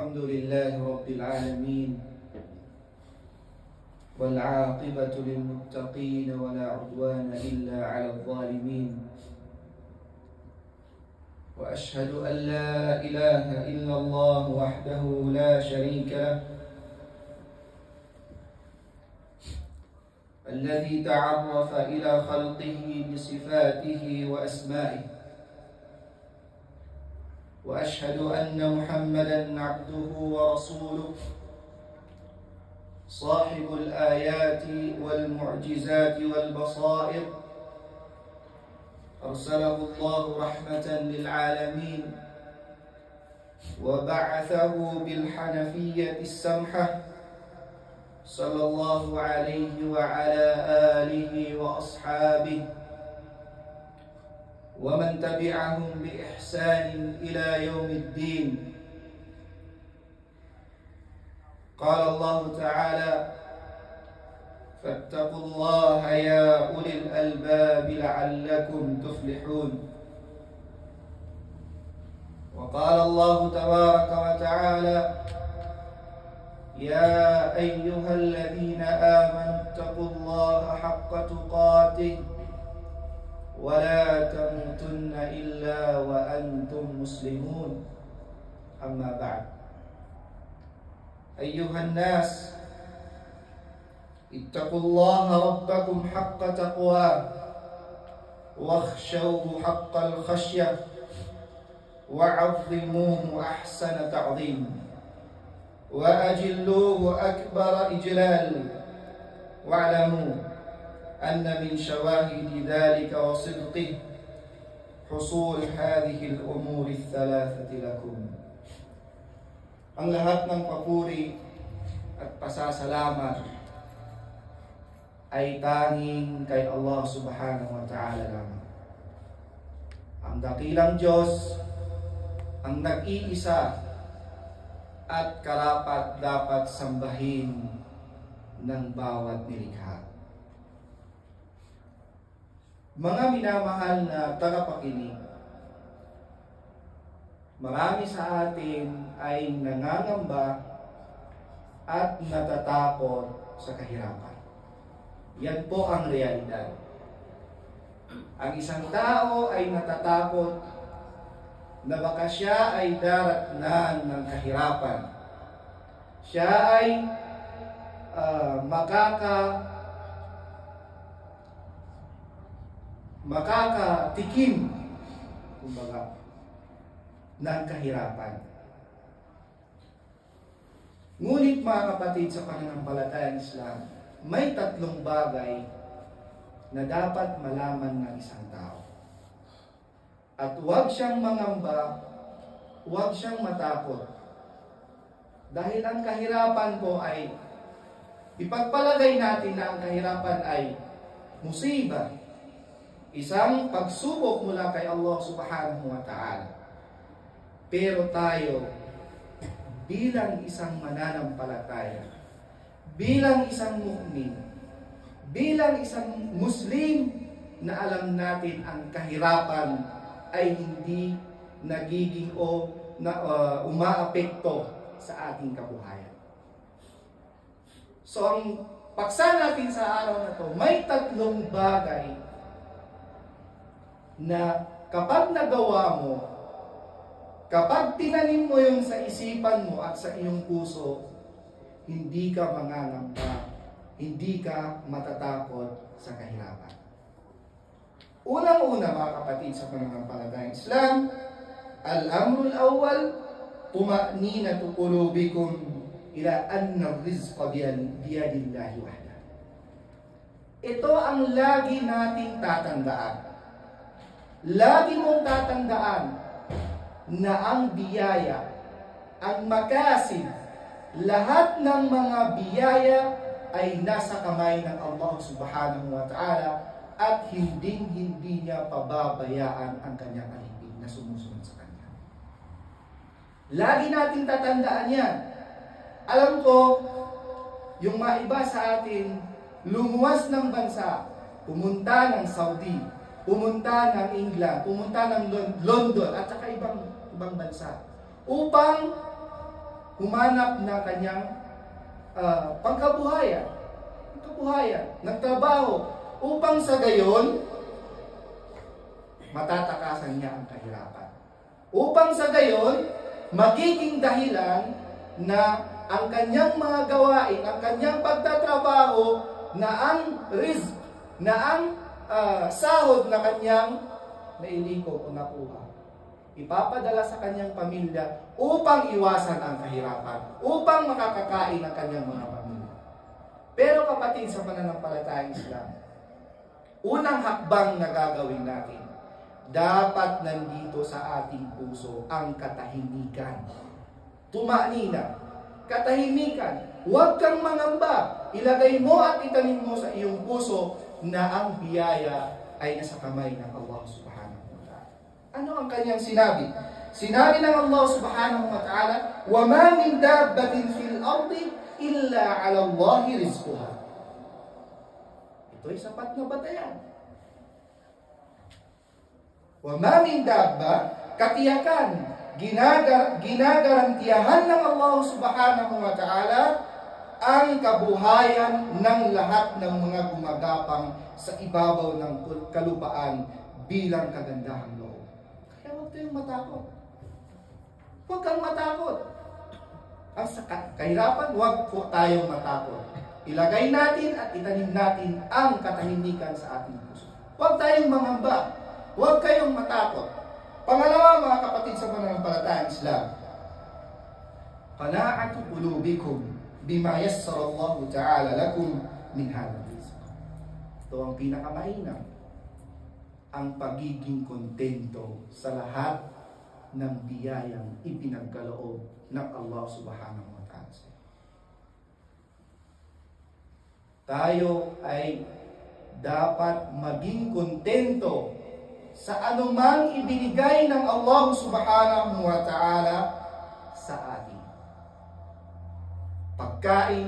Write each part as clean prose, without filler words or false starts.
الحمد لله رب العالمين والعاقبة للمتقين ولا عدوان إلا على الظالمين وأشهد أن لا إله إلا الله وحده لا شريك له الذي تعرف إلى خلقه بصفاته وأسمائه وأشهد أن محمدًا عبده ورسوله صاحب الآيات والمعجزات والبصائر أرسله الله رحمة للعالمين وبعثه بالحنفية السمحة صلى الله عليه وعلى آله وأصحابه ومن تبعهم بإحسان إلى يوم الدين. قال الله تعالى: فاتقوا الله يا أولي الألباب لعلكم تفلحون. وقال الله تبارك وتعالى: يا أيها الذين آمنوا اتقوا الله حق تقاته ولا تموتن إلا وأنتم مسلمون. أما بعد، أيها الناس اتقوا الله ربكم حق تقواه واخشوه حق الخشية وعظموه أحسن تعظيم وأجلوه أكبر إجلال واعلموا أن من شواهد ذلك وصدقه حصول هذه الأمور الثلاثة لكم. Ang lahat ng papuri at pasasalamat ay tanging kay Allah subhanahu wa ta'ala lamang. Ang dakilang Diyos, ang nag-iisa at karapat dapat sambahin ng bawat nilikha. Mga minamahal na tagapakinig, marami sa atin ay nangangamba at natatakot sa kahirapan. Yan po ang realidad. Ang isang tao ay natatakot na baka siya ay daratnan ng kahirapan. Siya ay makakatikim, kumbaga, ng kahirapan. Ngunit mga kapatid, sa pananampalatayang Islam, may tatlong bagay na dapat malaman ng isang tao. At huwag siyang mangamba, huwag siyang matakot. Dahil ang kahirapan po ay, ipagpalagay natin na ang kahirapan ay musibah, isang pagsubok mula kay Allah subhanahu wa ta'ala. Pero tayo, bilang isang mananampalataya, bilang isang mu'min, bilang isang Muslim, na alam natin ang kahirapan ay hindi nagiging umaapekto sa ating kabuhayan. So ang paksa natin sa araw na to, may tatlong bagay na kapag nagawa mo, kapag tinanim mo yung sa isipan mo at sa iyong puso, hindi ka mangangamba, hindi ka matatakot sa kahirapan. Unang-una mga kapatid sa pananampalatayang Islam, al-amrul awwal, tuma'ninatu qulubikum ila anna ar-rizqa biyadillahi wahda. Ito ang lagi nating tatandaan. Lagi mong tatandaan na ang biyaya, ang makasib, lahat ng mga biyaya ay nasa kamay ng Allah subhanahu wa ta'ala at hindi niya pababayaan ang kanyang alipin na sumusunod sa kanya. Lagi nating tatandaan yan. Alam ko, yung maiba sa atin, lumuwas ng bansa, pumunta ng Saudi, pumunta ng England, pumunta ng London at saka ibang bansa upang humanap na kanyang pangkabuhayan, nagtrabaho, upang sa gayon, matatakasan niya ang kahirapan. Upang sa gayon, magiging dahilan na ang kanyang mga gawain, ang kanyang pagtatrabaho, na ang rizq, na ang sahod na kanyang nailiko o nakuha, ipapadala sa kanyang pamilya upang iwasan ang kahirapan, upang makakakain ang kanyang mga pamilya. Pero kapatid, sa pananampalatayang Islam, unang hakbang na gagawin natin, dapat nandito sa ating puso ang katahimikan. Tumanina, katahimikan. Huwag kang mangamba. Ilagay mo at itanim mo sa iyong puso na ang biyaya ay nasa kamay ng Allah subhanahu wa ta'ala. Ano ang kanyang sinabi? Sinabi ng Allah subhanahu wa ta'ala, وَمَا مِنْ دَابَّةٍ فِي الْأَرْضِ إِلَّا عَلَى اللَّهِ رِزْقُهَا. Ito'y sapat na batayan. وَمَا مِنْ دَابَّةٍ, katiyakan, ginagarantiyahan ng Allah subhanahu wa ta'ala ang kabuhayan ng lahat ng mga gumagapang sa ibabaw ng kalupaan bilang kagandahang loob. Kaya huwag tayong matakot. Huwag kang matakot. Ang kahirapan, huwag po tayong matakot. Ilagay natin at itanim natin ang katahimikan sa ating puso. Huwag tayong mangamba. Huwag kayong matakot. Pangalawa, mga kapatid sa pananampalatayang Islam, qana'atu qulubikum bima yassara Allah ta'ala lakum min hadha rizq. Ito ang pinakamainam, ang pagiging kontento sa lahat ng biyayang ipinagkaloob ng Allah subhanahu wa ta'ala. Tayo ay dapat maging kontento sa anumang ibinigay ng Allah subhanahu wa ta'ala sa atin. Pagkain,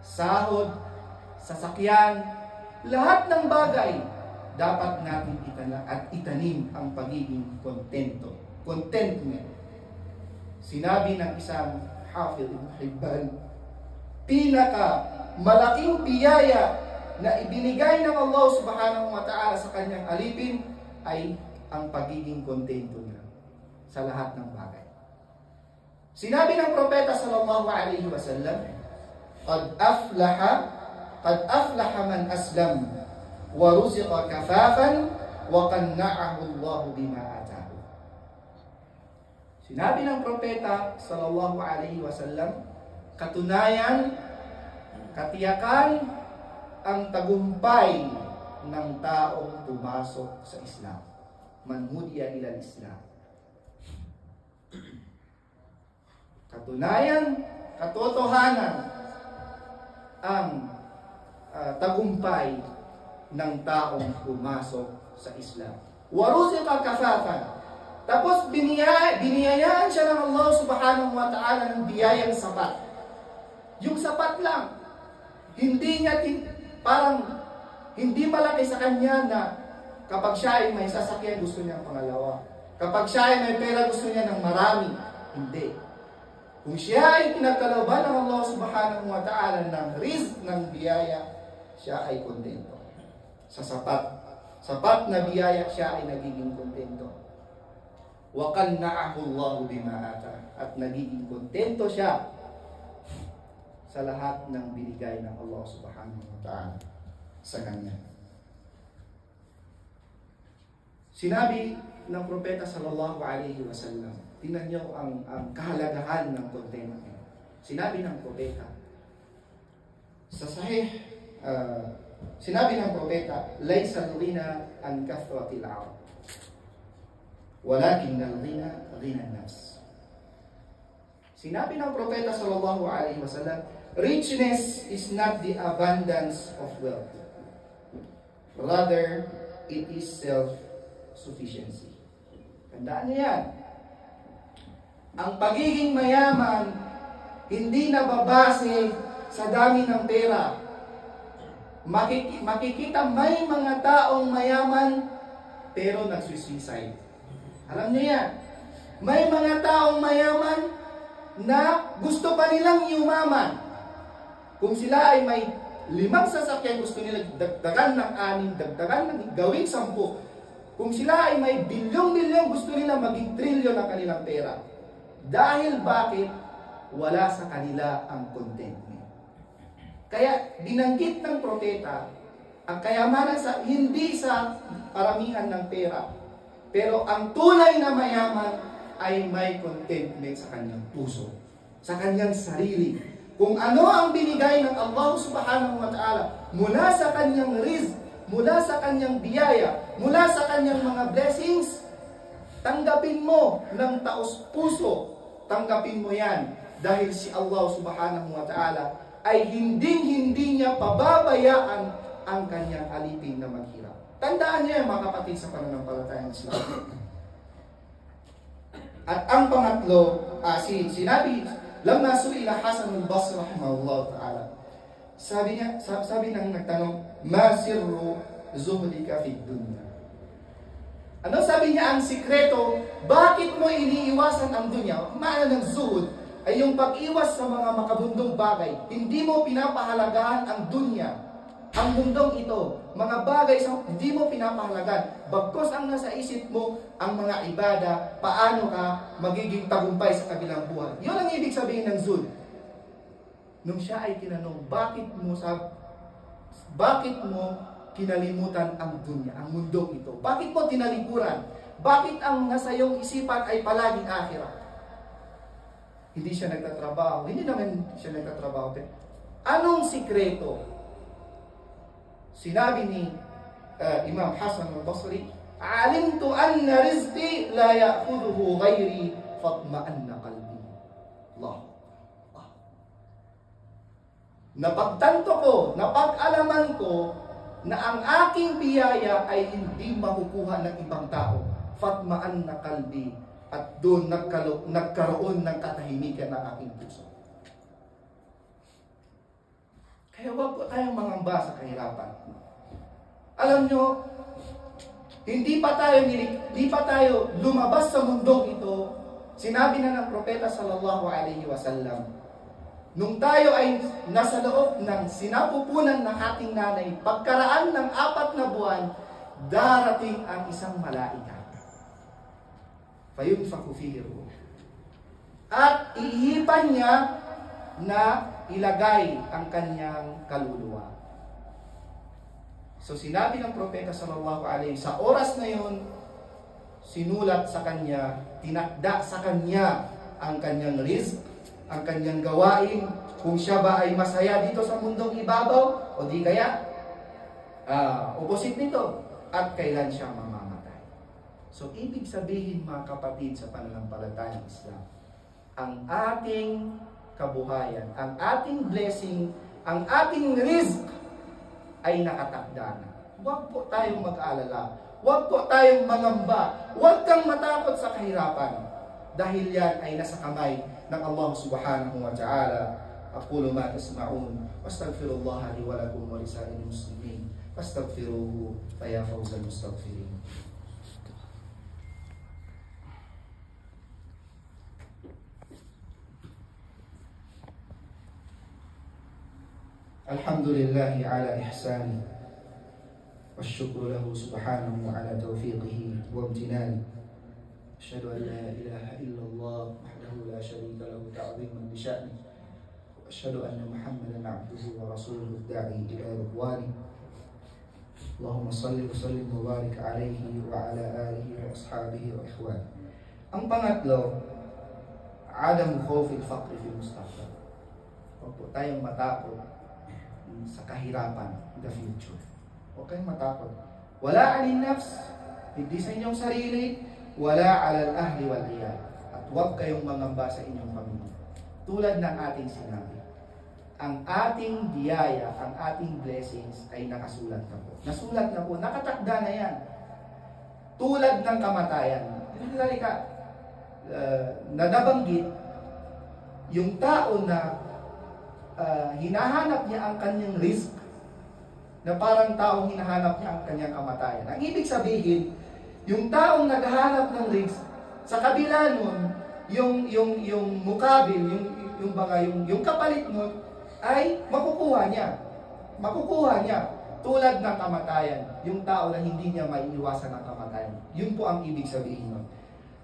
sahod, sasakyan, lahat ng bagay dapat natin itanim ang pagiging kontento. Contentment. Sinabi ng isang Hafiz Ibn Hibban, pinaka malaking biyaya na ibinigay ng Allah subhanahu wa ta'ala sa kanyang alipin ay ang pagiging kontento niya sa lahat ng bagay. Sinabi ng propeta sallallahu alaihi wasallam, qad aflaha man aslam wa ruziqa kafafan wa qanna'ahu Allah bima ataahu. Sinabi ng propeta sallallahu alaihi wasallam, katunayan, katiyakan ang tagumpay ng taong pumasok sa Islam. Man hudiya ila Islam. Katunayan, katotohanan ang tagumpay ng taong pumasok sa Islam. Waruziqa kafafan. Tapos biniyayaan siya ng Allah subhanahu wa ta'ala ng biyayang sapat. Yung sapat lang. Hindi niya parang hindi malaki sa kanya na kapag siya ay may sasakyan, gusto niya pangalawa. Kapag siya ay may pera, gusto niya ng marami. Hindi. Kung siya ay pinagkalooban ng Allah subhanahu wa ta'ala ng rizq, ng biyaya, siya ay kontento. Sa sapat na biyaya, siya ay nagiging kontento. Wa qanna'ahu Allah bima ata. At nagiging kontento siya sa lahat ng binigay ng Allah subhanahu wa ta'ala sa kanya. Sinabi ng propeta sallallahu alaihi wasallam, tingnan niyo ang kahalagahan ng kontento. Sinabi ng propeta sa sahih, sinabi ng propeta, laysa al-ghina an kathrati al-'arab, walakin al-ghina ghina an-nafs. Sinabi ng propeta sallallahu alaihi wasallam, richness is not the abundance of wealth. Rather, it is self-sufficiency. Tandaan niyo yan. Ang pagiging mayaman, hindi nababase sa dami ng pera. Makikita may mga taong mayaman, pero nagsuicide. Alam niyo yan. May mga taong mayaman, na gusto pa nilang yumaman. Kung sila ay may 5 sasakyan, gusto nila dagdagan ng 6, dagdagan ng gawing 10. Kung sila ay may bilyong-bilyong, gusto nila maging trilyon ang kanilang pera. Dahil bakit? Wala sa kanila ang contentment. Kaya binanggit ng propeta ang kayamanan hindi sa paramihan ng pera, pero ang tunay na mayaman ay may contentment sa kanyang puso, sa kanyang sarili. Kung ano ang binigay ng Allah subhanahu wa ta'ala mula sa kanyang rizq, mula sa kanyang biyaya, mula sa kanyang mga blessings, tanggapin mo ng taos puso. Tanggapin mo yan dahil si Allah subhanahu wa ta'ala ay hindi niya pababayaan ang kanyang alipin na maghirap. Tandaan niyo yan, mga kapatid, sa pananampalatayang Islam. At ang pangatlo, sinabi, lamma su'ila Hasan al-Basri rahimahullah ta'ala, sabi nang nagtanong, ma sirru zuhdika fid dunya? Ano sabi niya ang sikreto? Bakit mo iniiwasan ang dunya? Maana ng zuhud ay yung pag-iwas sa mga makabundong bagay. Hindi mo pinapahalagahan ang dunya, ang mundong ito, mga bagay sa hindi mo pinapahalagahan. Bagkos ang nasa isip mo, ang mga ibada, paano ka magiging tagumpay sa kabilang buhay. Yun ang ibig sabihin ng zuhud. Nung siya ay tinanong, bakit mo kinalimutan ang dunya, ang mundong ito? Bakit mo tinalikuran? Bakit ang nasa iyong isipan ay palaging akhirah? Hindi siya nagtatrabaho. Hindi naman siya nagtatrabaho. Anong sikreto? Sinabi ni Imam Hasan al-Basri, alimtu anna rizqi la ya'khudhuhu ghairi fatma'anna qalbi. Allah. Napagtanto ko, napag-alaman ko na ang aking biyaya ay hindi makukuha ng ibang tao. Fatma'anna qalbi. At doon nagkaroon ng katahimikan ng aking puso. Kaya huwag po tayong mangamba sa kahirapan. Alam nyo, hindi pa tayo lumabas sa mundong ito. Sinabi na ng propeta sallallahu alaihi wasallam, nung tayo ay nasa loob ng sinapupunan ng ating nanay, pagkaraan ng 4 na buwan, darating ang isang malaika. Fayunfaku fihi ruh. At ihipan niya na ilagay ang kanyang kaluluwa. So sinabi ng propeta sallallahu alaihi, sa oras na yon, sinulat sa kanya, tinakda sa kanya ang kanyang rizq, ang kanyang gawain, kung siya ba ay masaya dito sa mundong ibabaw o di kaya opposite nito, at kailan siya mamamatay. So ibig sabihin, mga kapatid, sa pananampalatayang Islam, ang ating kabuhayan, ang ating blessing, ang ating rizq ay nakatakda na. Huwag po tayong mag-alala. Huwag po tayong mangamba. Huwag kang matakot sa kahirapan. Dahil yan ay nasa kamay ng Allah subhanahu wa ta'ala. Aqulu ma tasma'un. Wastaghfirullaha li wa lakum wa lisa'il muslimin. Fastaghfiruhu fa ya fawzal mustaghfirin. Alhamdulillahi ala ihsani wasyukru lahu subhanahu ala tawfiqihi wa amtinani. Asyhadu an la ilaha illallah wahdahu la syarika lahu ta'ziman bi sya'ni. Wa asyhadu anna Muhammadan 'abduhu wa rasuluhu da'i ila ridwani. Allahumma shalli wa sallim wa barik alayhi wa ala alihi wa ashabihi wa ikhwani. Ang pangatlo, adam khawfil faqri fil mustaqbal. Huwag po tayong matakot sa kahirapan in the future. Huwag kayong matakot. Wala alin nafs, hindi sa inyong sarili, wala alal ahli wal iyal. At huwag kayong mangamba sa inyong pamilya. Tulad ng ating sinabi, ang ating biyaya, ang ating blessings ay nakasulat na po. Nasulat na po, nakatakda na yan. Tulad ng kamatayan. Na nabanggit, yung tao na hinahanap niya ang kanyang rizq, na parang taong hinahanap niya ang kanyang kamatayan. Ang ibig sabihin, yung taong naghahanap ng rizq, sa kabila nun, yung mukabil, yung kapalit mo ay makukuha niya. Makukuha niya. Tulad ng kamatayan, yung tao na hindi niya maiiwasan ng kamatayan. Yun po ang ibig sabihin nun.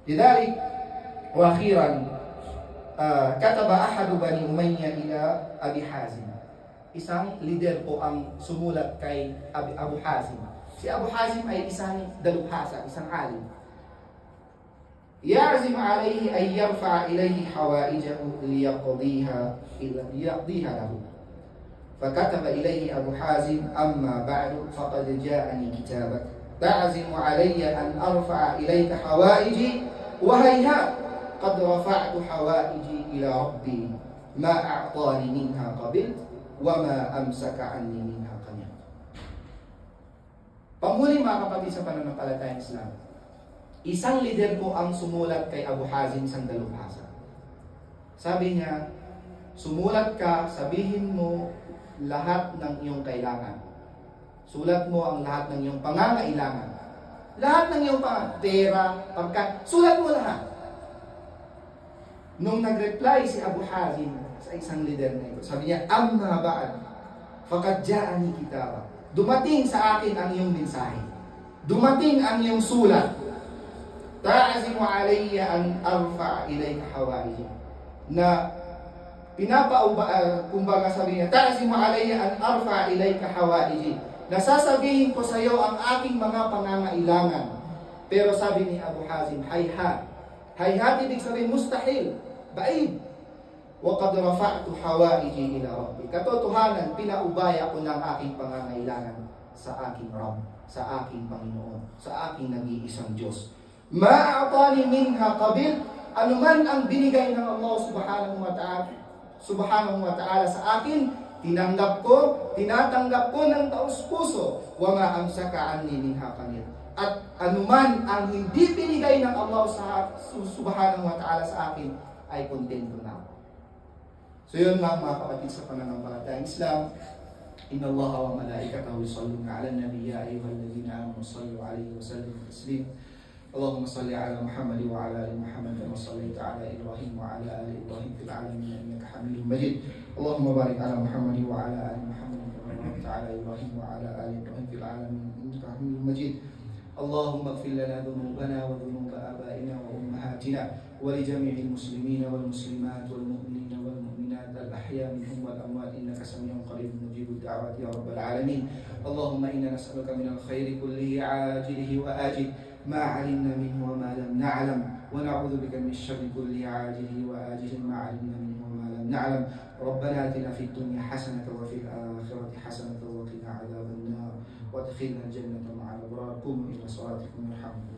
Lidalik, wa akhiran, kataba ahadu bani Umayya ila Abi Hazim. Isang leader po ang sumulat kay Abu Hazim. Si Abu Hazim ay isang dalubhasa, isang alim. Ya'zim alayhi ay yarfa ilayhi hawaijahu liyaqdiha lahu. فكتب إليه أبو حازم أما بعد فقد جاءني كتابك تعزم علي أن أرفع إليك حوائجي وهيهات قد رفعت حوائجي إلى ربي ما أعطاني منها قبلت وما أمسك عني منها قنعت. Panghuli mga kapatid sa pananampalatayang Islam, isang leader po ang sumulat kay Abu Hazim sang dalubhasa. Sabi niya, sumulat ka, sabihin mo lahat ng iyong kailangan. Sulat mo ang lahat ng iyong pangangailangan. Lahat ng iyong pera, pagkain, sulat mo lahat. Nung nag-reply si Abu Hazim sa isang leader na ito, sabi niya, amma ba'ad, faqad ja'ani kitaba. Dumating sa akin ang iyong mensahe. Dumating ang iyong sulat. Ta'azimu alayya an arfa ilayka hawaiji. Na kumbaga sabi niya, ta'azimu alayya an arfa ilayka hawaiji. Nasasabihin ko sa iyo ang aking mga pangangailangan. Pero sabi ni Abu Hazim, hayhat. Hayhat ibig sabihin mustahil, baid. Wa qad rafa'tu hawaiji ila rabbi. Katotohanan, pinaubaya ko ng aking pangangailangan sa aking Rabb, sa aking Panginoon, sa aking nag-iisang Diyos. Ma'atani minha qabil, anuman ang binigay ng Allah subhanahu wa ta'ala sa akin, tinanggap ko, tinatanggap ko ng taos puso. Wa ma amsaka anni minha qanit. At anuman ang hindi binigay ng Allah subhanahu wa ta'ala sa akin, ay kontento na ako. So yun lang mga kapatid sa pananampalatayang Islam. Inna Allah wa malaikatahu yusalluna 'alan nabiy ya ayyuhalladhina amanu sallu 'alaihi wa sallimu taslima. Allahumma salli 'ala Muhammad wa 'ala ali Muhammad kama shallaita 'ala Ibrahim wa 'ala ali Ibrahim fil 'alamin innaka Hamidum Majid. Allahumma barik 'ala Muhammad wa 'ala ali Muhammad kama barakta 'ala Ibrahim wa 'ala ali Ibrahim fil 'alamin innaka Hamidum Majid. Allahumma ighfir lana dhunubana wa dhunuba abaina wa ummahatina wa li jami'il muslimina wal muslimat wal mu'minina wal mu'minat al ahya minhum wal amwat innaka sami'un qarib mujibud da'wati ya rabbal alamin. Allahumma inna nas'aluka minal khairi kullihi 'ajilihi wa ajil ma 'alimna minhu wa ma lam na'lam wa na'udzu bika min syarri kulli 'ajilihi wa ajil ma 'alimna minhu wa ma lam na'lam. Rabbana atina fid dunya hasanatan wa fil akhirati hasanatan wa qina 'adzaban nar wa adkhilna al jannata ma'al abrar. Qum ila salatikum yarhamkum.